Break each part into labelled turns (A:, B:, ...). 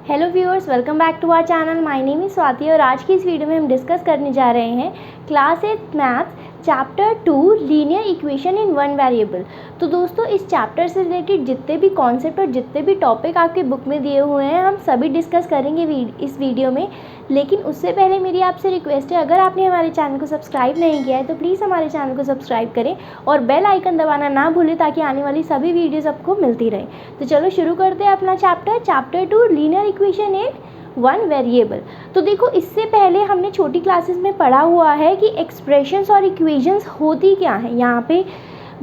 A: Hello viewers, welcome back to our channel. My name is Swati और आज की इस वीडियो में हम डिस्कस करने जा रहे हैं class 8 maths chapter 2 linear equation in one variable. तो दोस्तों, इस चैप्टर से रिलेटेड जितने भी कॉन्सेप्ट और जितने भी टॉपिक आपके बुक में दिए हुए हैं हम सभी डिस्कस करेंगे इस वीडियो में। लेकिन उससे पहले मेरी आपसे रिक्वेस्ट है, अगर आपने हमारे चैनल को सब्सक्राइब नहीं किया है तो प्लीज़ हमारे चैनल को सब्सक्राइब करें और बेल आइकन दबाना ना भूलें ताकि आने वाली सभी वीडियोस आपको मिलती रहे। तो चलो शुरू करते हैं अपना chapter 2 linear equation in one variable. तो देखो, इससे पहले हमने छोटी क्लासेस में पढ़ा हुआ है कि एक्सप्रेशंस और इक्वेशंस होती क्या है। यहाँ पे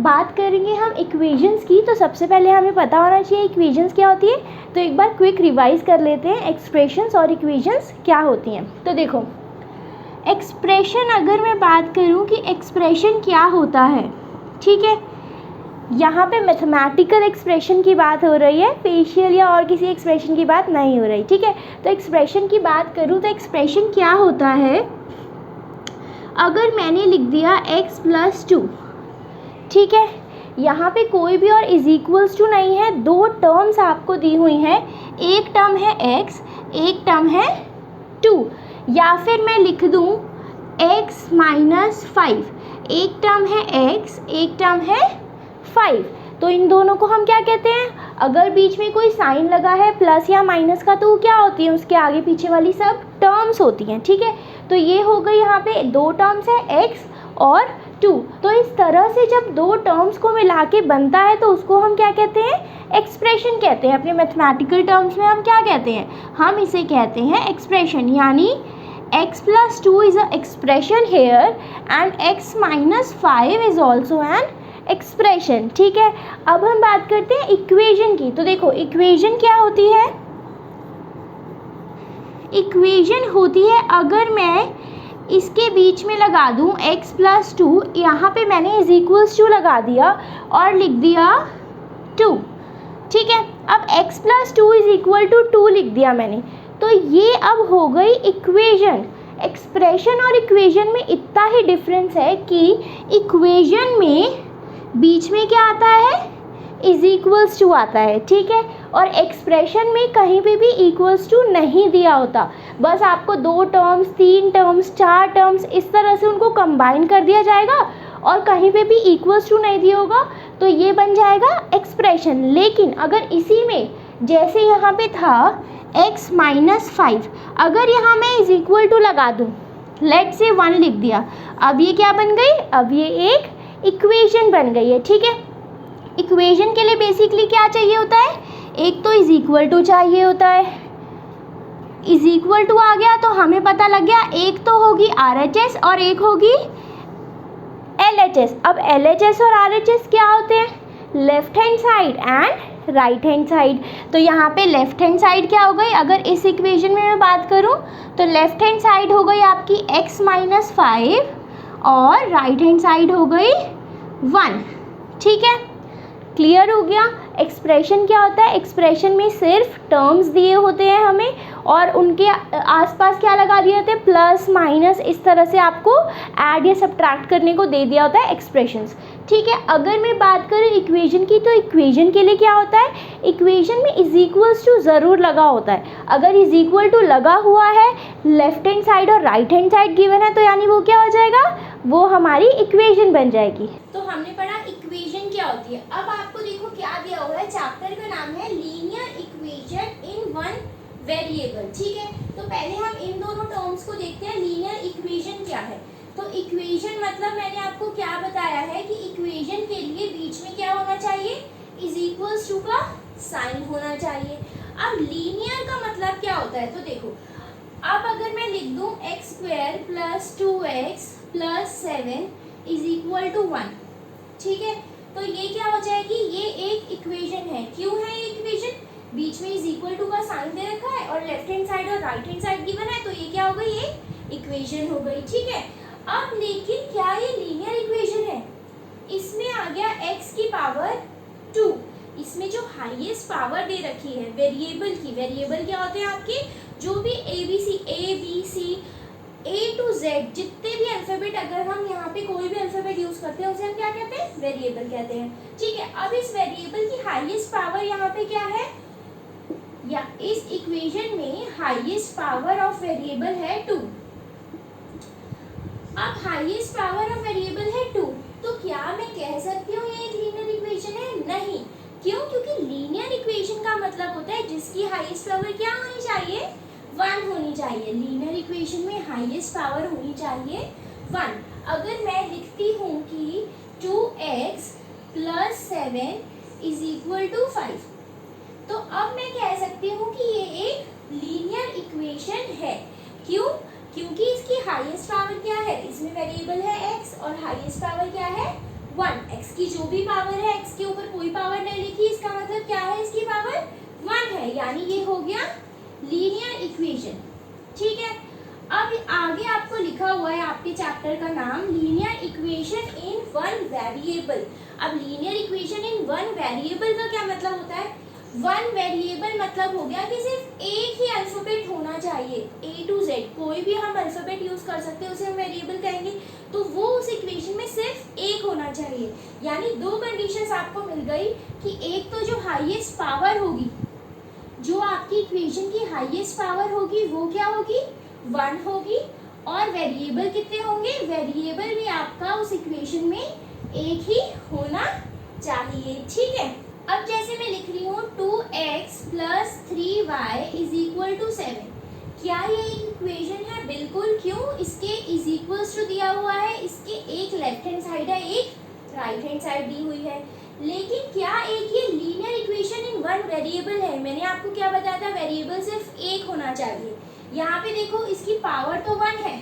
A: बात करेंगे हम इक्वेशंस की। तो सबसे पहले हमें पता होना चाहिए इक्वेशंस क्या होती है। तो एक बार क्विक रिवाइज कर लेते हैं एक्सप्रेशंस और इक्वेशंस क्या होती हैं। तो देखो, एक्सप्रेशन अगर मैं बात करूँ कि एक्सप्रेशन क्या होता है, ठीक है, यहाँ पे मैथमेटिकल एक्सप्रेशन की बात हो रही है, फेशियल या और किसी एक्सप्रेशन की बात नहीं हो रही, ठीक है। तो एक्सप्रेशन की बात करूँ तो एक्सप्रेशन क्या होता है, अगर मैंने लिख दिया x+2, ठीक है, यहाँ पे कोई भी और इज इक्वल्स टू नहीं है, दो टर्म्स आपको दी हुई हैं, एक टर्म है x, एक टर्म है 2, या फिर मैं लिख दूँ x-5, एक टर्म है x, एक टर्म है 5। तो इन दोनों को हम क्या कहते हैं, अगर बीच में कोई साइन लगा है प्लस या माइनस का तो वो क्या होती है, उसके आगे पीछे वाली सब टर्म्स होती हैं, ठीक है। तो ये हो गई, यहाँ पे दो टर्म्स है x और 2। तो इस तरह से जब दो टर्म्स को मिला के बनता है तो उसको हम क्या कहते हैं, एक्सप्रेशन कहते हैं। अपने मैथमेटिकल टर्म्स में हम क्या कहते हैं, हम इसे कहते हैं एक्सप्रेशन। यानी x+2 is a expression here and x-5 is also an expression, ठीक है। अब हम बात करते हैं इक्वेशन की। तो देखो, इक्वेशन क्या होती है, इक्वेशन होती है अगर मैं इसके बीच में लगा दूं x+2, यहाँ पे मैंने इज इक्वल्स टू लगा दिया और लिख दिया 2, ठीक है। अब x+2 इज इक्वल टू 2 लिख दिया मैंने, तो ये अब हो गई इक्वेशन। एक्सप्रेशन और इक्वेशन में इतना ही डिफरेंस है कि इक्वेशन में बीच में क्या आता है, इज इक्वल्स टू आता है, ठीक है। और एक्सप्रेशन में कहीं पे भी इक्वल्स टू नहीं दिया होता, बस आपको दो टर्म्स, तीन टर्म्स, चार टर्म्स इस तरह से उनको कंबाइन कर दिया जाएगा और कहीं पे भी इक्वल्स टू नहीं दिया होगा, तो ये बन जाएगा एक्सप्रेशन। लेकिन अगर इसी में जैसे यहाँ पे था x-5, अगर यहाँ मैं इज इक्वल टू लगा दूँ, लेट से 1 लिख दिया, अब ये क्या बन गई, अब ये एक इक्वेशन बन गई है, ठीक है। इक्वेशन के लिए बेसिकली क्या चाहिए होता है, एक तो इज इक्वल टू चाहिए होता है। इज इक्वल टू आ गया तो हमें पता लग गया एक तो होगी RHS और एक होगी LHS। अब LHS और RHS क्या होते हैं, left hand side and right hand side. तो यहाँ पे लेफ्ट हैंड साइड क्या हो गई, अगर इस इक्वेशन में मैं बात करूँ तो लेफ्ट हैंड साइड हो गई आपकी x-5 और राइट हैंड साइड हो गई 1, ठीक है। क्लियर हो गया। एक्सप्रेशन क्या होता है, एक्सप्रेशन में सिर्फ टर्म्स दिए होते हैं हमें और उनके आसपास क्या लगा दिए होते हैं, प्लस माइनस, इस तरह से आपको ऐड या सब्ट्रैक्ट करने को दे दिया होता है एक्सप्रेशंस, ठीक है। अगर मैं बात करूँ इक्वेशन की, तो इक्वेशन के लिए क्या होता है, इक्वेशन में इज इक्वल्स टू ज़रूर लगा होता है। अगर इज इक्वल टू लगा हुआ है, लेफ्ट हैंड साइड और राइट हैंड साइड गिवन है, तो यानी वो क्या हो जाएगा, वो हमारी इक्वेशन बन जाएगी। तो हमने पढ़ा इक्वेशन क्या होती है। अब आपको देखो क्या दिया हुआ है, चैप्टर का नाम है linear equation in one variable, ठीक है। तो पहले हम इन दोनों टर्म्स को देखते हैं, लीनियर इक्वेशन क्या है। तो इक्वेशन मतलब मैंने आपको क्या बताया है कि इक्वेशन के लिए बीच में क्या होना चाहिए, इज इक्वल्स टू का साइन होना चाहिए। अब लीनियर का मतलब क्या होता है, तो देखो, अब अगर मैं लिख दूं x² + 2x + 7 is equal to 1, ठीक है, तो ये क्या हो जाएगी, ये एक इक्वेशन है। क्यों है ये इक्वेशन, बीच में इज इक्वल टू का साइन दे रखा है और लेफ्ट हैंड साइड और राइट हैंड साइड गिवन है, तो ये क्या हो गई, ये इक्वेशन हो गई, ठीक है। अब लेकिन क्या ये लीनियर इक्वेशन है, इसमें आ गया x की पावर 2, इसमें जो हाईएस्ट पावर दे रखी है वेरिएबल की, वेरिएबल क्या होते हैं आपके, जो भी ABC A to Z जितने भी अल्फाबेट, अगर हम यहाँ पे कोई भी अल्फाबेट यूज करते हैं उसे हम क्या कहते हैं, वेरिएबल कहते हैं, ठीक है। अब इस वेरिएबल की हाईएस्ट पावर यहाँ पे क्या है, या इस इक्वेशन में हाईएस्ट पावर ऑफ वेरिएबल है 2। अब हाईएस्ट पावर ऑफ वेरिएबल है 2, तो क्या मैं कह सकती हूँ ये एक लीनियर इक्वेशन है? नहीं। क्यों? क्योंकि लीनियर इक्वेशन का मतलब होता है जिसकी हाईएस्ट पावर क्या होनी चाहिए? 1 होनी चाहिए। लीनियर इक्वेशन में हाईएस्ट पावर होनी चाहिए 1। अगर मैं लिखती हूँ कि 2x + 7 = 5, तो अब मैं कह सकती हूँ कि ये एक लीनियर इक्वेशन है। क्यों? क्योंकि इसकी हाईएस्ट पावर क्या है? इसमें वेरिएबल है x और हाईएस्ट पावर क्या है? 1। x की जो भी पावर है, x के ऊपर कोई पावर नहीं लिखी, इसका मतलब क्या है? इसकी पावर 1 है, यानी ये हो गया लीनियर इक्वेशन। ठीक है, अब आगे आपको लिखा हुआ है आपके चैप्टर का नाम लीनियर इक्वेशन इन 1 वेरिएबल। अब लीनियर इक्वेशन इन 1 वेरिएबल का क्या मतलब होता है? 1 वेरिएबल मतलब हो गया कि सिर्फ एक ही अल्फाबेट होना चाहिए, A to Z। कोई भी हम अल्फाबेट यूज कर सकते हैं, उसे हम वेरिएबल कहेंगे, तो वो उस इक्वेशन में सिर्फ एक होना चाहिए। यानी 2 कंडीशंस आपको मिल गई कि एक तो जो हाईएस्ट पावर होगी, जो आपकी इक्वेशन की हाईएस्ट पावर होगी वो क्या होगी? 1 होगी। और वेरिएबल कितने होंगे? वेरिएबल भी आपका उस इक्वेशन में एक ही होना चाहिए। ठीक है, अब जैसे मैं लिख रही हूँ 2x + 3y = 7, क्या ये एक इक्वेशन है? बिल्कुल। क्यों? इसके इज इक्वल्स टू दिया हुआ है, इसके एक लेफ्ट हैंड साइड है, एक राइट हैंड साइड दी हुई है। लेकिन क्या एक ये लीनियर इक्वेशन इन 1 वेरिएबल है? मैंने आपको क्या बताया था? वेरिएबल सिर्फ एक होना चाहिए। यहाँ पे देखो, इसकी पावर तो 1 है,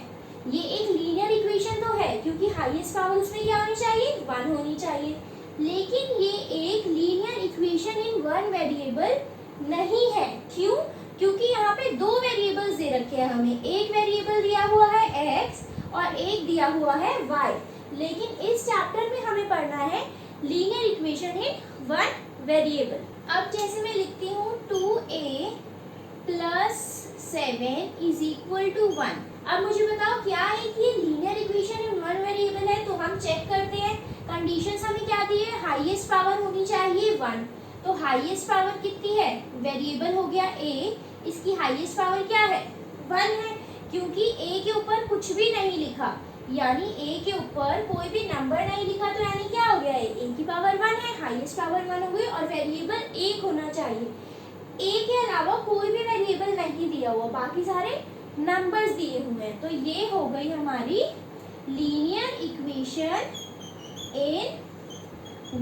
A: ये एक लीनियर इक्वेशन तो है क्योंकि हाईएस्ट पावर उसमें क्या होनी चाहिए? 1 होनी चाहिए। लेकिन ये एक लीनियर इक्वेशन इन 1 वेरिएबल नहीं है। क्यों? क्योंकि यहाँ पे 2 वेरिएबल्स दे रखे हैं हमें। एक वेरिएबल दिया हुआ है x और एक दिया हुआ है y। लेकिन इस चैप्टर में हमें पढ़ना है लीनियर इक्वेशन इन 1 वेरिएबल। अब जैसे मैं लिखती हूँ 2a + 7 = 1। अब मुझे बताओ, क्या एक ये लीनियर इक्वेशन इन 1 वेरिएबल है? तो हम चेक करते हैं। कंडीशंस हमें क्या दी है? हाईएस्ट पावर होनी चाहिए 1। तो हाईएस्ट पावर कितनी है? वेरिएबल हो गया a, इसकी हाईएस्ट पावर क्या है? 1 है। क्योंकि a के ऊपर कुछ भी नहीं लिखा, यानी a के ऊपर कोई भी नंबर नहीं लिखा, तो यानी क्या हो गया? a की पावर 1 है, हाईएस्ट पावर 1 हो गई और वेरिएबल एक होना चाहिए। a के अलावा कोई भी वेरिएबल नहीं दिया हुआ, बाकी सारे नंबर्स दिए हुए हैं। तो ये हो गई हमारी लीनियर इक्वेशन इन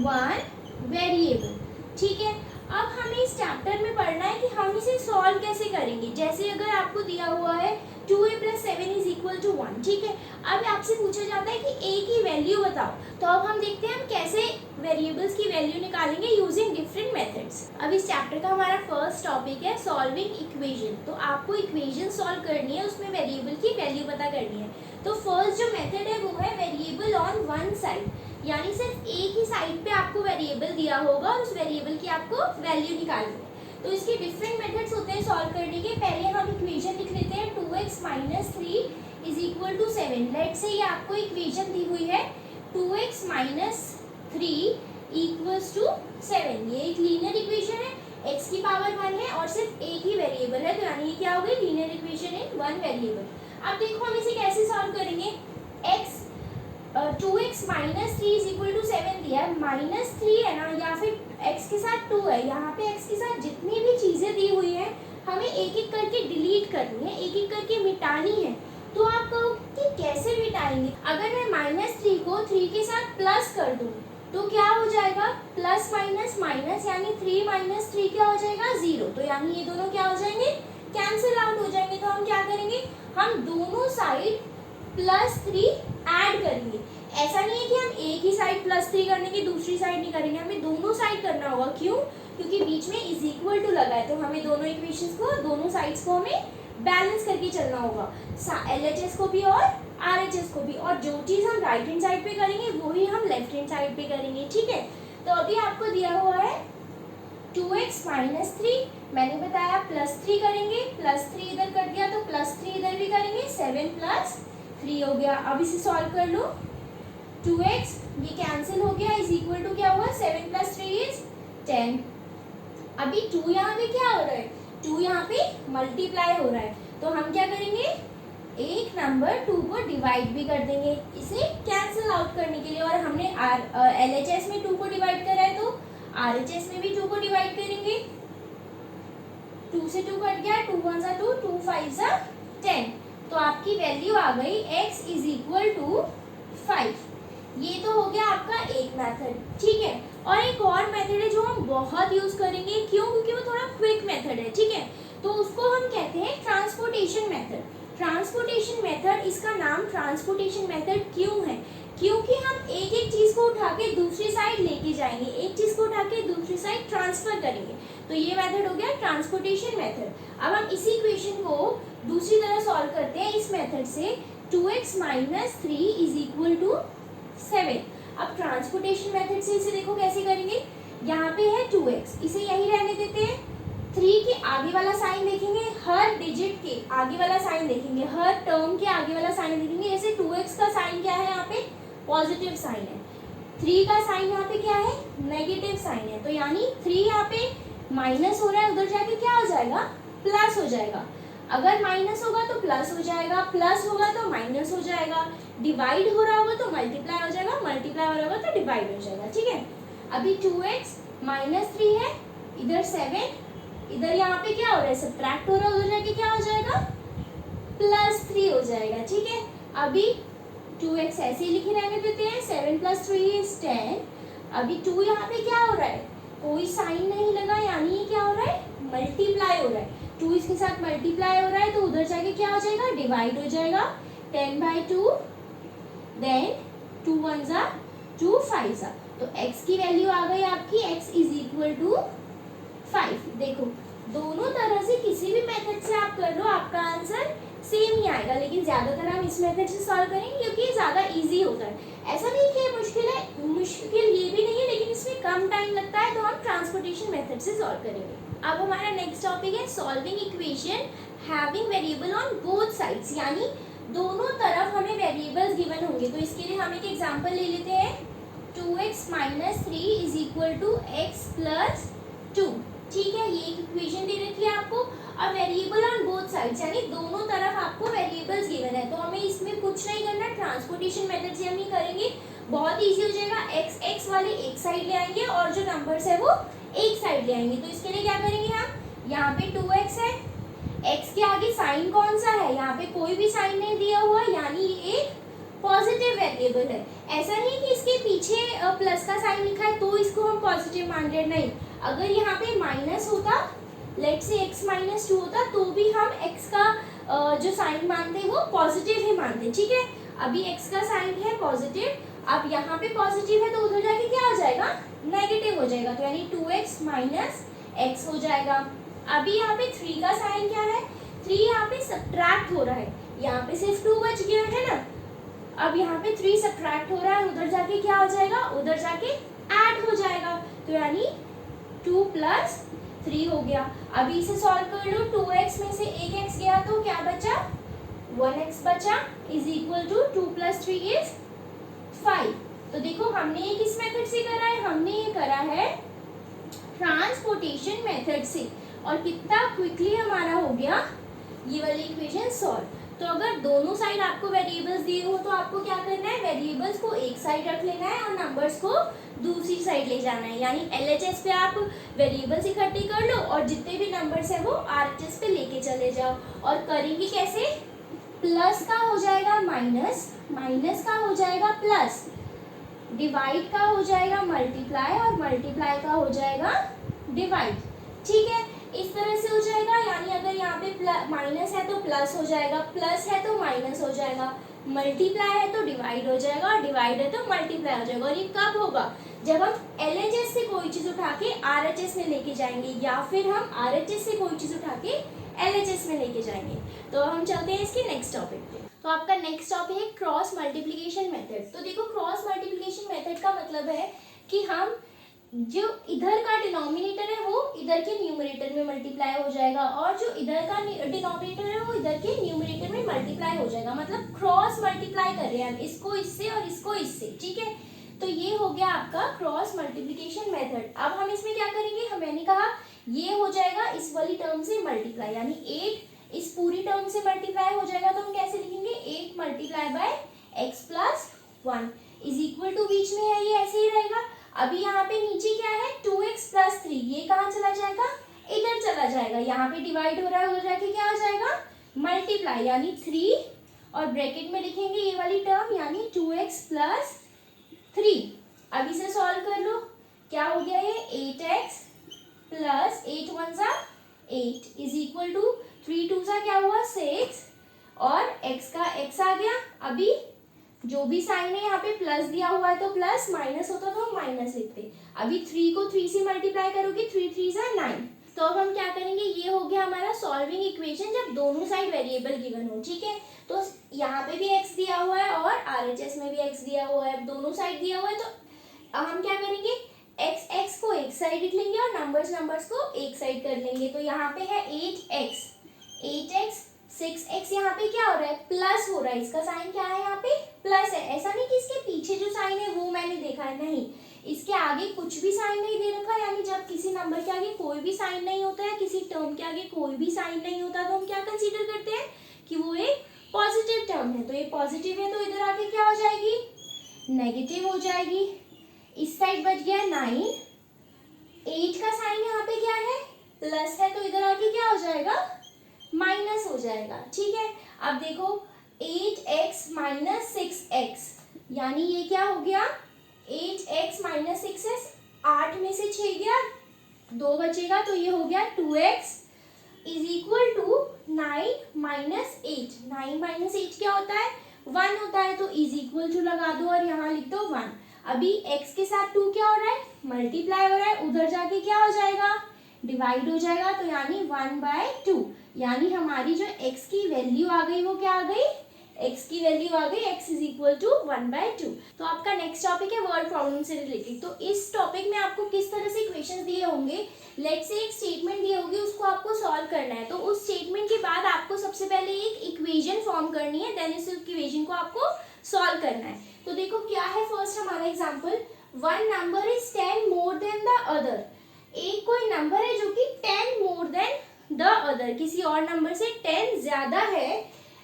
A: 1 वेरिएबल। ठीक है, अब हमें इस चैप्टर में पढ़ना है कि हम इसे सॉल्व कैसे करेंगे। जैसे अगर आपको दिया हुआ है 2a + 7 = 1, ठीक है, अब आपसे पूछा जाता है कि a की वैल्यू बताओ। तो अब हम देखते हैं हम कैसे वेरिएबल्स की वैल्यू निकालेंगे यूजिंग डिफरेंट मेथड्स। अब इस चैप्टर का हमारा फर्स्ट टॉपिक है सॉल्विंग इक्वेशन। तो आपको इक्वेशन सॉल्व करनी है, उसमें वेरिएबल की वैल्यू पता करनी है। तो फर्स्ट जो मेथड है वो है वेरिएबल ऑन 1 साइड, यानी सिर्फ एक ही साइड पे आपको वेरिएबल दिया होगा और उस वेरिएबल की आपको वैल्यू निकालनी है। तो इसके डिफरेंट मेथड्स होते हैं सॉल्व करने के। पहले हम इक्वेशन लिख लेते हैं 2x - 3 = 7। लेट्स से ये आपको इक्वेशन दी हुई है 2x - 3 = 7। ये एक लीनियर इक्वेशन है, x की पावर 1 है और सिर्फ एक ही वेरिएबल है, तो यानी ये क्या हो गई? Linear equation in 1 variable. अब देखो हम इसे कैसे सॉल्व करेंगे। 2x - 3 = 7 दिया है, -3 है ना, या फिर x के साथ 2 है। यहाँ पे x के साथ जितनी भी चीज़ें दी हुई हैं हमें एक एक करके डिलीट करनी है, एक एक करके मिटानी है। तो आप कहो कि कैसे मिटाएंगे? अगर मैं -3 को 3 के साथ प्लस कर दूँ तो क्या हो जाएगा? प्लस माइनस माइनस, यानी 3 - 3 क्या हो जाएगा? 0। तो यानी ये दोनों क्या हो जाएंगे? कैंसिल आउट हो जाएंगे। तो हम क्या करेंगे? हम दोनों साइड +3 ऐड करेंगे। ऐसा नहीं है कि हम एक ही साइड +3 करने की दूसरी साइड नहीं करेंगे, हमें दोनों साइड करना होगा। क्यों? क्योंकि बीच में = लगा है, तो हमें दोनों इक्वेशंस को, दोनों साइड्स को हमें बैलेंस करके चलना होगा, LHS को भी और RHS को भी। और जो चीज़ हम राइट हैंड साइड पे करेंगे वही हम लेफ्ट हैंड साइड पे करेंगे। ठीक है, तो अभी आपको दिया हुआ है 2x - 3, मैंने बताया +3 करेंगे, +3 इधर कट गया तो +3 इधर भी करेंगे, 7 + 3 हो गया। अब इसे सॉल्व कर लो। 2x ये कैंसिल हो गया, = क्या हुआ? 7 + 3 = 10। अभी 2 यहाँ पे क्या हो रहा है? 2 यहाँ पे मल्टीप्लाई हो रहा है, तो हम क्या करेंगे, एक नंबर 2 को डिवाइड भी कर देंगे इसे कैंसिल आउट करने के लिए। और हमने LHS में 2 को डिवाइड करा है, तो RHS में भी 2 को डिवाइड करेंगे। 2 से 2 कट गया, 2 1 सा 2, 2 5 सा 10, तो आपकी वैल्यू आ गई x इज इक्वल टू 5। ये तो हो गया आपका एक मेथड, ठीक है। और एक और मेथड है जो हम बहुत यूज करेंगे, क्यों, क्योंकि वो थोड़ा क्विक मेथड है, ठीक है। तो उसको हम कहते हैं ट्रांसपोर्टेशन मेथड। ट्रांसपोर्टेशन मेथड, इसका नाम ट्रांसपोर्टेशन मेथड क्यों है, क्योंकि हम एक एक चीज को उठा के दूसरी साइड लेके जाएंगे, एक चीज को उठा के दूसरी साइड ट्रांसफर करेंगे, तो ये मेथड हो गया ट्रांसपोर्टेशन मेथड। अब हम इसी इक्वेशन को दूसरी तरह सॉल्व करते हैं इस मेथड से, 2x minus 3 is equal to 7। अब ट्रांसपोर्टेशन मेथड से इसे देखो कैसे करेंगे, यहाँ पे है 2x, इसे यही रहने देते हैं, 3 के आगे वाला साइन देखेंगे, हर डिजिट के आगे वाला साइन देखेंगे, हर टर्म के आगे वाला साइन देखेंगे। जैसे 2x का साइन क्या है, यहाँ पे पॉजिटिव साइन है, 3 का साइन यहाँ पे क्या है, नेगेटिव साइन है, तो यानी 3 यहाँ पे माइनस हो रहा है, उधर जाके क्या हो जाएगा, प्लस हो जाएगा। अगर माइनस होगा तो प्लस हो जाएगा, प्लस होगा तो माइनस हो जाएगा, डिवाइड हो रहा होगा तो मल्टीप्लाई हो जाएगा, मल्टीप्लाई हो रहा होगा तो डिवाइड हो जाएगा, ठीक है। अभी 2x माइनस 3 है, इधर 7, इधर यहाँ पे क्या हो रहा है, सब्ट्रैक्ट हो रहा है, उधर जाके क्या हो जाएगा, प्लस 3 हो जाएगा, ठीक है। अभी 2x ऐसे ही लिखे रहने देते हैं, 7 + 3 इज 10। अभी 2 यहाँ पे क्या हो रहा है, कोई साइन नहीं लगा, यानी ये क्या हो रहा है, मल्टीप्लाई हो रहा है, 2 इसके साथ मल्टीप्लाई हो रहा है, तो उधर जाके क्या हो जाएगा, डिवाइड हो जाएगा, 10/2, देन 2 1 सा 2 5 सा, तो x की वैल्यू आ गई आपकी, x इज इक्वल टू 5। देखो दोनों तरह से किसी भी मेथड से आप कर लो, आपका आंसर सेम ही आएगा, लेकिन ज्यादातर हम इस मेथड से सॉल्व करेंगे क्योंकि ये ज्यादा इजी होता है। ऐसा नहीं कि मुश्किल है, मुश्किल ये भी नहीं है, लेकिन इसमें कम टाइम लगता है, तो हम ट्रांसपोर्टेशन मेथड से सॉल्व करेंगे। अब हमारा नेक्स्ट टॉपिक है solving equation having variable on both sides, यानी दोनों तरफ हमें वेरिएबल्स गिवन होंगे। तो इसके लिए हम एक एग्जांपल ले लेते हैं, 2x minus 3 is equal to x plus 2, ठीक है। ये एक इक्वेशन दे रखी है आपको, और वेरिएबल ऑन बोथ साइड्स, यानी दोनों तरफ आपको वेरिएबल्स गिवन है, तो हमें इसमें कुछ नहीं करना, ट्रांसपोर्टेशन मेथड से हम ही करेंगे, बहुत इजी हो जाएगा। x वाले एक साइड ले आएंगे और जो नंबर्स है वो एक साइड ले आएंगे। तो इसके लिए क्या करेंगे हम, यहाँ पे 2x है, x के आगे साइन कौन सा है, यहाँ पे कोई भी साइन नहीं दिया हुआ, यानी ये एक पॉजिटिव वेरिएबल है। ऐसा नहीं कि इसके पीछे प्लस का साइन लिखा है तो इसको हम पॉजिटिव मान रहे हैं, नहीं, अगर यहाँ पे माइनस होता, लेट से x माइनस 2 होता, तो भी हम x का जो साइन मानते हैं वो पॉजिटिव ही मानते हैं, ठीक है। अभी x का साइन है पॉजिटिव, अब यहाँ पे पॉजिटिव है तो उधर जाके क्या हो जाएगा, नेगेटिव हो जाएगा, तो यानी 2x माइनस x हो जाएगा। अभी यहाँ पे 3 का साइन क्या है, 3 यहाँ पे सब्ट्रैक्ट हो रहा है, यहाँ पे सिर्फ 2 बच गया है ना, अब यहाँ पे 3 सब्ट्रैक्ट हो रहा है, उधर जाके क्या हो जाएगा, उधर जाके ऐड हो जाएगा, तो यानी 2 + 3 हो गया। अभी इसे सॉल्व कर लो, 2x में से एक x गया तो क्या बचा, 1x बचा, इज इक्वल टू 2 + 3 इज 5। तो देखो हमने ये किस मेथड से करा है, हमने ये करा है ट्रांसपोर्टेशन मेथड से, और कितना क्विकली हमारा हो गया ये वाली इक्वेशन सॉल्व। तो अगर दोनों साइड आपको वेरिएबल्स दिए हो तो आपको क्या करना है, वेरिएबल्स को एक साइड रख लेना है और नंबर्स को दूसरी साइड ले जाना है, यानी LHS पे आप वेरिएबल्स इकट्ठे कर लो और जितने भी नंबर्स हैं वो RHS पे लेके चले जाओ। और करेंगे कैसे, प्लस का हो जाएगा माइनस, माइनस का हो जाएगा प्लस, डिवाइड का हो जाएगा मल्टीप्लाई, और मल्टीप्लाई का हो जाएगा डिवाइड, ठीक है। इस तरह से हो जाएगा, यानी अगर यहाँ पे माइनस है तो प्लस हो जाएगा, प्लस है तो माइनस हो जाएगा, मल्टीप्लाई है तो डिवाइड हो जाएगा, और डिवाइड है तो मल्टीप्लाई हो जाएगा। और ये कब होगा, जब हम LHS से कोई चीज़ उठा के RHS में लेके जाएंगे, या फिर हम RHS से कोई चीज़ उठा के LHS में लेके जाएंगे। तो हम चलते हैं इसके नेक्स्ट टॉपिक पे। तो आपका नेक्स्ट टॉपिक है क्रॉस मल्टीप्लिकेशन मेथड। तो देखो क्रॉस मल्टीप्लिकेशन मेथड का मतलब है कि हम जो इधर का डिनोमिनेटर है वो इधर के न्यूमरेटर में मल्टीप्लाई हो जाएगा, और जो इधर का डिनोमिनेटर है वो इधर के न्यूमरेटर में मल्टीप्लाई हो जाएगा, मतलब क्रॉस मल्टीप्लाई कर रहे हैं हम इसको इससे और इसको इससे, ठीक है। तो ये हो गया आपका क्रॉस मल्टीप्लिकेशन मेथड। अब हम इसमें क्या करेंगे, मैंने कहा ये हो जाएगा इस वाली टर्म से मल्टीप्लाई, यानी 8 इस पूरी टर्म से मल्टीप्लाई हो जाएगा, तो हम कैसे लिखेंगे 8 multiply by X plus 1 is equal to, बीच में है ये ऐसे ही रहेगा। अभी यहाँ पे नीचे क्या है 2x प्लस 3, ये कहाँ चला जाएगा, इधर चला जाएगा, यहाँ पे डिवाइड हो रहा है, उधर जाके क्या हो जाएगा मल्टीप्लाई, यानी 3 और ब्रैकेट में लिखेंगे ये वाली टर्म यानी 2x प्लस 3। अब इसे सॉल्व कर लो, क्या हो गया ये 8x प्लस 8 1 सा 8 इज इक्वल टू 3 2 सा क्या हुआ 6 और x का x आ गया। अभी जो भी साइन है यहाँ पे प्लस दिया हुआ है तो प्लस, माइनस होता तो माइनस लिखते। अभी 3 को 3 से मल्टीप्लाई करोगे 3 3 सा 9। तो अब हम क्या करेंगे, ये हो गया हमारा सॉल्विंग इक्वेशन जब दोनों साइड वेरिएबल गिवन हो, ठीक है। तो यहाँ पे भी x दिया हुआ है और RHS में भी x दिया हुआ है, दोनों साइड दिया हुआ है। तो अब हम क्या करेंगे x को एक साइड लिख लेंगे और नंबर्स को एक साइड कर लेंगे। तो यहाँ पे है 8x 6x, यहाँ पे क्या हो रहा है प्लस हो रहा है, इसका साइन क्या है यहाँ पे प्लस है। ऐसा नहीं कि इसके पीछे जो साइन है वो मैंने देखा है, नहीं, इसके आगे कुछ भी साइन नहीं दे रखा। यानी जब किसी नंबर के आगे कोई भी साइन नहीं होता है, किसी टर्म के आगे कोई भी साइन नहीं होता, तो हम क्या कंसीडर करते हैं कि वो एक पॉजिटिव टर्म है। तो ये पॉजिटिव है तो इधर आके क्या हो जाएगी नेगेटिव हो जाएगी। इस साइड बच गया 9, 8 का साइन यहाँ पे क्या है प्लस है, तो इधर आके क्या हो जाएगा माइनस हो जाएगा, ठीक है। अब देखो 8x माइनस 6x, यानी ये क्या हो गया 8x माइनस 6x, 8 में से 6 गया 2 बचेगा, तो ये हो गया 2x is equal to 9 minus 8। 9 minus 8 क्या होता है 1 होता है, तो इज इक्वल टू लगा दो और यहाँ लिख दो 1। अभी x के साथ 2 क्या हो रहा है मल्टीप्लाई हो रहा है, उधर जाके क्या हो जाएगा डिवाइड हो जाएगा, तो यानी 1/2, यानी हमारी जो x की वैल्यू आ गई वो क्या आ गई x की वैल्यू आ गई x इज इक्वल टू 1/2। तो आपका नेक्स्ट टॉपिक है वर्ड प्रॉब्लम से रिलेटेड। तो इस टॉपिक में आपको किस तरह से इक्वेशंस दिए होंगे, लेट्स से एक स्टेटमेंट दी होगी, उसको आपको सॉल्व करना है। तो उस स्टेटमेंट के बाद आपको सबसे पहले एक इक्वेशन फॉर्म करनी है, देन इस इक्वेशन को आपको सॉल्व करना है। तो देखो क्या है फर्स्ट हमारा example, one number is 10 more than the other. एक कोई नंबर है जो कि 10 मोर देन द अदर, किसी और नंबर से 10 ज्यादा है,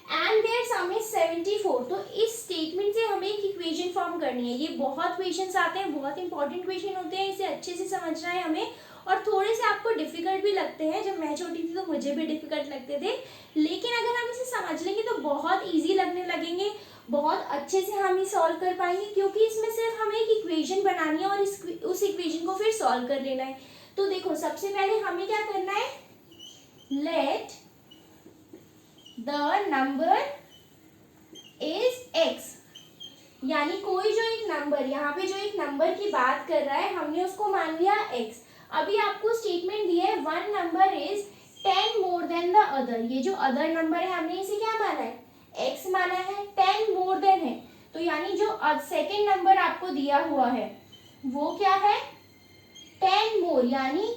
A: एंड देयर सम इज 74। तो इस स्टेटमेंट से हमें एक इक्वेशन फॉर्म करनी है। ये बहुत क्वेश्चंस आते हैं, बहुत इंपॉर्टेंट क्वेश्चन होते हैं, इसे अच्छे से समझना है हमें, और थोड़े से आपको डिफिकल्ट भी लगते हैं। जब मैं छोटी थी तो मुझे भी डिफिकल्ट लगते थे, लेकिन अगर हम इसे समझ लेंगे तो बहुत ईजी लगने लगेंगे, बहुत अच्छे से हम इसे सॉल्व कर पाएंगे, क्योंकि इसमें सिर्फ हमें एक इक्वेशन बनानी है और उस इक्वेशन को फिर सॉल्व कर लेना है। तो देखो सबसे पहले हमें क्या करना है, let the number is x, यानी कोई जो एक नंबर, यहाँ पे जो एक नंबर की बात कर रहा है हमने उसको मान लिया x। अभी आपको स्टेटमेंट दिया है one number is 10 more than the other. ये जो अदर नंबर है हमने इसे क्या माना है x माना है, 10 मोर देन है, तो यानी जो सेकेंड नंबर आपको दिया हुआ है वो क्या है 10 मोर, यानी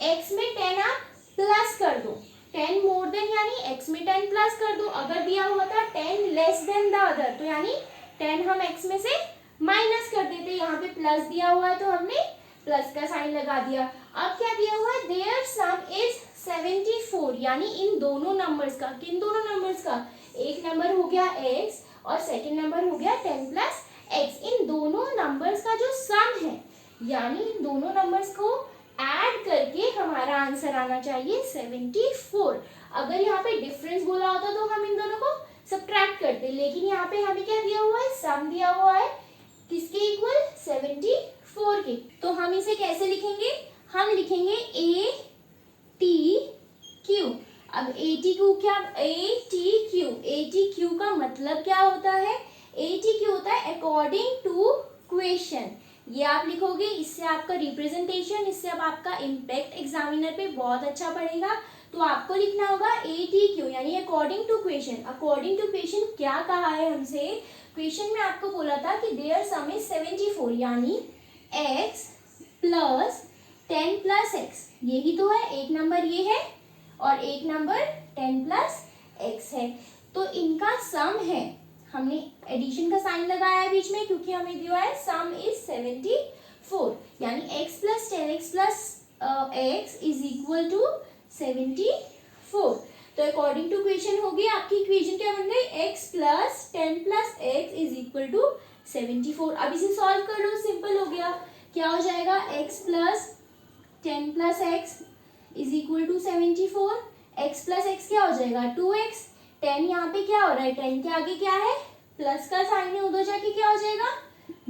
A: x में 10 आप प्लस कर दो, 10 मोर देन यानी x में 10 प्लस कर दो। अगर दिया हुआ था 10 लेस देन द अदर, तो यानी 10 हम x में से माइनस कर देते, यहाँ पे प्लस दिया हुआ है तो हमने प्लस का साइन लगा दिया। अब क्या दिया हुआ है, देयर सम इज 74, यानी इन दोनों नंबर्स का, किन दोनों नंबर्स का, एक नंबर हो गया x और सेकंड नंबर हो गया 10 प्लस x, इन दोनों नंबर्स का जो सम है, यानी इन दोनों नंबर्स को ऐड करके हमारा आंसर आना चाहिए 74। अगर यहाँ पे डिफरेंस बोला होता तो हम इन दोनों को सब्ट्रैक्ट करते, लेकिन यहाँ पे हमें क्या दिया हुआ है, सम दिया हुआ है, किसके इक्वल 74 के। तो हम इसे कैसे लिखेंगे, हम लिखेंगे ATQ। अब ATQ का मतलब क्या होता है, ATQ होता है अकॉर्डिंग टू क्वेश्चन। ये आप लिखोगे, इससे आपका रिप्रेजेंटेशन, इससे अब आपका इम्पैक्ट एग्जामिनर पे बहुत अच्छा पड़ेगा। तो आपको लिखना होगा ATQ यानी according to question. According to question क्या कहा है हमसे, क्वेश्चन में आपको बोला था कि देयर सम इज 74, यानी x प्लस 10 प्लस x, यही तो है, एक नंबर ये है और एक नंबर 10 प्लस x है, तो इनका सम है। हमने एडिशन का साइन लगाया है बीच में, क्योंकि हमें दिया है सम इज 74, यानी x plus 10x plus x is equal to 74। तो अकॉर्डिंग टू इक्वेशन होगी आपकी इक्वेशन क्या बन गई, x plus 10 plus x is equal to 74। अब इसे सॉल्व कर लो, सिंपल हो गया। क्या हो जाएगा, x plus 10 plus x is equal to 74। x plus x क्या हो जाएगा, 2x। 10 यहाँ पे क्या हो रहा है, 10 के आगे क्या है, प्लस का साइन है, उधर जाके क्या हो जाएगा,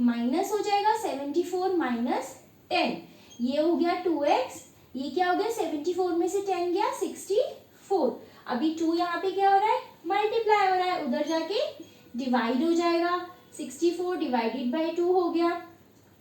A: माइनस हो जाएगा। 74 माइनस 10, ये हो गया 2x। ये क्या हो गया, 74 में से 10 गया 64। अभी 2 यहाँ पे क्या हो रहा है, मल्टीप्लाई हो रहा है, उधर जाके डिवाइड हो जाएगा। 64 डिवाइडेड बाई 2 हो गया।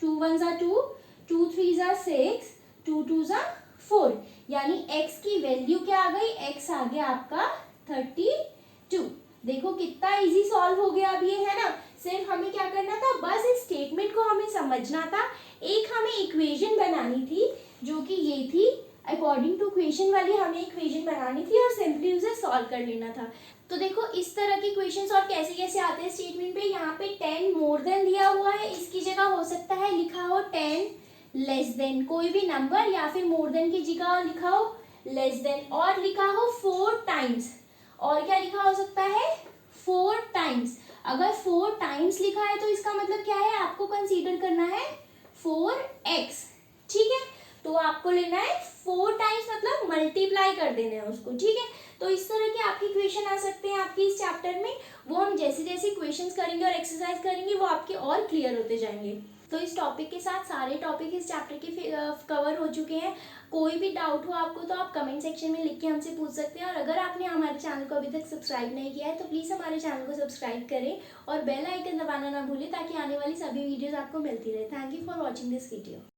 A: 2 1 ज़ा 2, 2 3 ज़ा 6, 2 2 ज़ा 4। यानी x की वैल्यू क्या आ गई, x आ गया आपका 32। देखो कितना इजी सॉल्व हो गया अब ये, है ना। सिर्फ हमें क्या करना था, बस इस स्टेटमेंट को हमें समझना था। एक हमें इक्वेशन बनानी थी जो कि ये थी, अकॉर्डिंग टू इक्वेशन वाली हमें इक्वेशन बनानी थी और सिंपली उसे सॉल्व कर लेना था। तो देखो इस तरह के क्वेश्चंस और कैसे कैसे आते हैं स्टेटमेंट पे। यहाँ पे 10 मोर देन दिया हुआ है, इसकी जगह हो सकता है लिखा हो 10 लेस देन, कोई भी नंबर, या फिर मोर देन की जगह लिखा हो लेस देन, और लिखा हो 4 टाइम्स। और क्या लिखा हो सकता है, 4 टाइम्स। अगर 4 टाइम्स लिखा है तो इसका मतलब क्या है, आपको कंसीडर करना है 4x, ठीक है। तो आपको लेना है 4 टाइम्स, मतलब मल्टीप्लाई कर देना है उसको, ठीक है। तो इस तरह के आपके क्वेश्चन आ सकते हैं आपके इस चैप्टर में। वो हम जैसे जैसे क्वेश्चंस करेंगे और एक्सरसाइज करेंगे वो आपके और क्लियर होते जाएंगे। तो इस टॉपिक के साथ सारे टॉपिक इस चैप्टर के कवर हो चुके हैं। कोई भी डाउट हो आपको तो आप कमेंट सेक्शन में लिख के हमसे पूछ सकते हैं। और अगर आपने हमारे चैनल को अभी तक सब्सक्राइब नहीं किया है तो प्लीज़ हमारे चैनल को सब्सक्राइब करें और बेल आइकन दबाना ना भूलें ताकि आने वाली सभी वीडियोज़ आपको मिलती रहे। Thank you for watching this video.